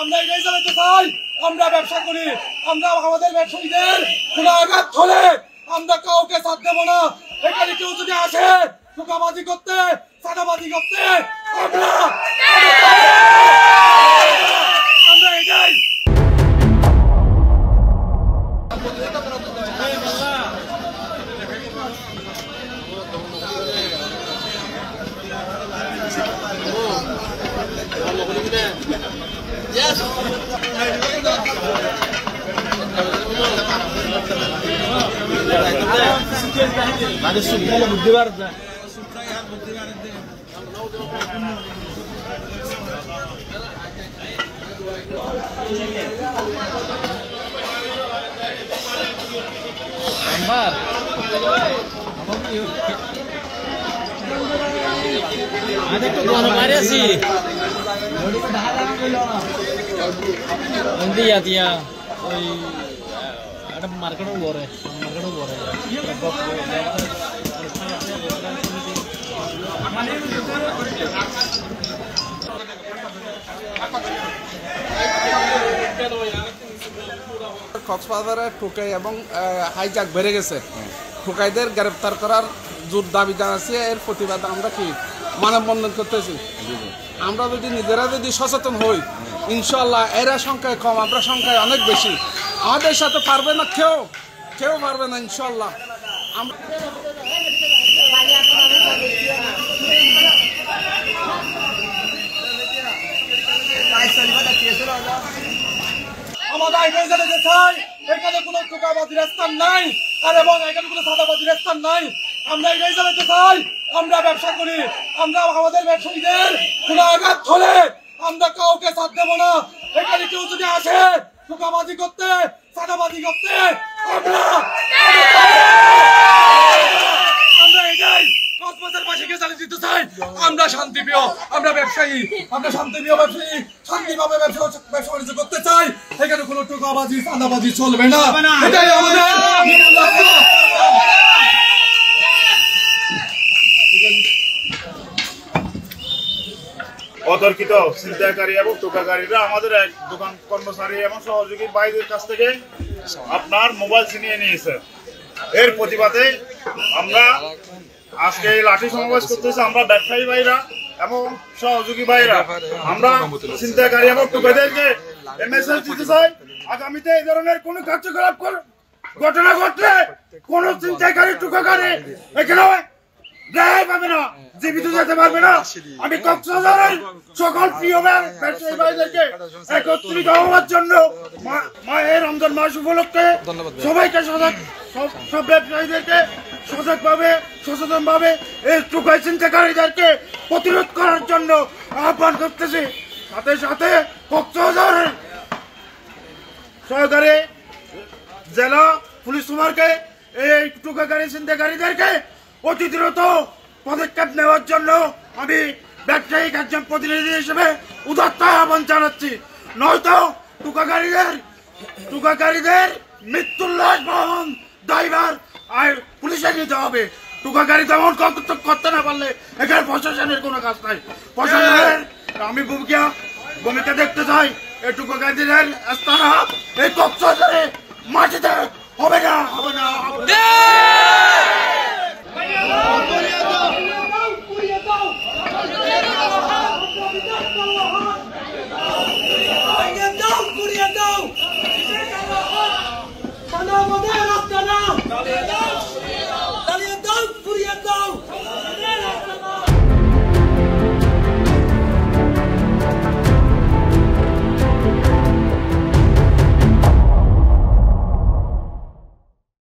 আমরা এটাই জানাতে চাই, আমরা ব্যবসা করি, আমরা আমাদের ব্যবসায়ীদের কোনো আঘাত হলে আমরা কাউকে ছাড় দেবো না। এখানে কেউ যদি আসে ধোঁকাবাজি করতে, চাঁদাবাজি করতে, আমরা এটাই বুদ্ধি ভারত না মার্কেটও বড় কক্সবাজারের ঠোকাই এবং হাইজাক বেড়ে গেছে। ঠোকাইদের গ্রেপ্তার করার জোর দাবি জানাচ্ছি। এর প্রতিবাদ আমরা কি মানববন্ধন করতেছি। আমরা যদি নিজেরা যদি সচেতন হই, ইনশাল্লাহ এরা সংখ্যায় কম, আমরা সংখ্যায় অনেক বেশি। আমাদের সাথে পারবে না, কেউ পারবে না ইনশাল্লাহ। আমাদের এখানে জানাতে চাই, এখানে কোনো ধোঁকাবাজির স্থান নাই, আর এবং এখানে কোনো চাঁদাবাজির স্থান নাই। আমরা এটাই জানাতে চাই, আমরা ব্যবসা করি, আমরা আমাদের ব্যবসায়ীদের কোনো আঘাত হলে আমরা কাউকে ছাড় দেবো না। এখানে কেউ যদি আসে ধোঁকাবাজি করতে, চাঁদাবাজি করতে, আমরা এটাই কক্সবাজার বাসীকে জানিয়ে দিতে চাই, আমরা শান্তিপ্রিয়, আমরা ব্যবসায়ী, আমরা শান্তিপ্রিয় ব্যবসায়ী, শান্তিভাবে ব্যবসা বাণিজ্য করতে চাই। এখানে কোনো ধোঁকাবাজি, চাঁদাবাজি চলবে না। এটাই আমাদের অতর্কিত ছিনতাইকারী এবং টোকাকারীরা আমাদের এক দোকান কর্মচারী এবং সহযোগী ভাইদের কাছ থেকে আপনার মোবাইল ছিনিয়ে নিয়েছে। এর প্রতিবাদে আমরা আজকে এই লাঠি সমাবেশ করতেছি। আমরা ব্যবসায়ী ভাইরা এবং সহযোগী ভাইরা আমরা ছিনতাইকারী এবং টোকাদেরকে মেসেজ দিতে চাই, আগামীতে এই ধরনের কোনো কার্যকলাপ ঘটনা ঘটলে কোন ছিনতাইকারী টোকাকারী এখানে রেহাই পাবে না, জীবিত যেতে পারবে না। আমি কক্সবাজারের সকল প্রিয় ব্যবসায়ী ভাইদেরকে একত্রিত হওয়ার জন্য মায়ের রমজান মাস উপলক্ষে সবাইকে সব ব্যবসায়ীদেরকে সচেতন ভাবে এই টোকাই ছিনতাইকারীদেরকে প্রতিরোধ করার জন্য আহ্বান করতেছি। সাথে সাথে কক্সবাজারের সহকারী জেলা পুলিশ সুপারকে এই টোকাকারী ছিনতাইকারীদেরকে অতি দ্রুত পদক্ষেপ নেওয়ার জন্য আমি ব্যবসায়িক একজন প্রতিনিধি হিসেবে উদাত্ত আহ্বান জানাচ্ছি। নয়তো টোকাকারীদের মৃত্যুর লাশ বহন দায়ভার আর পুলিশে নিতে হবে। টোকাকারী তেমন করতে না পারলে এখানে প্রশাসনের কোনো কাজ নাই। প্রশাসনের আমি ভূমিকা দেখতে চাই। এই টোকাকারীদের স্থান এই কক্সবাজারে মাটিতে হবে না। Dale,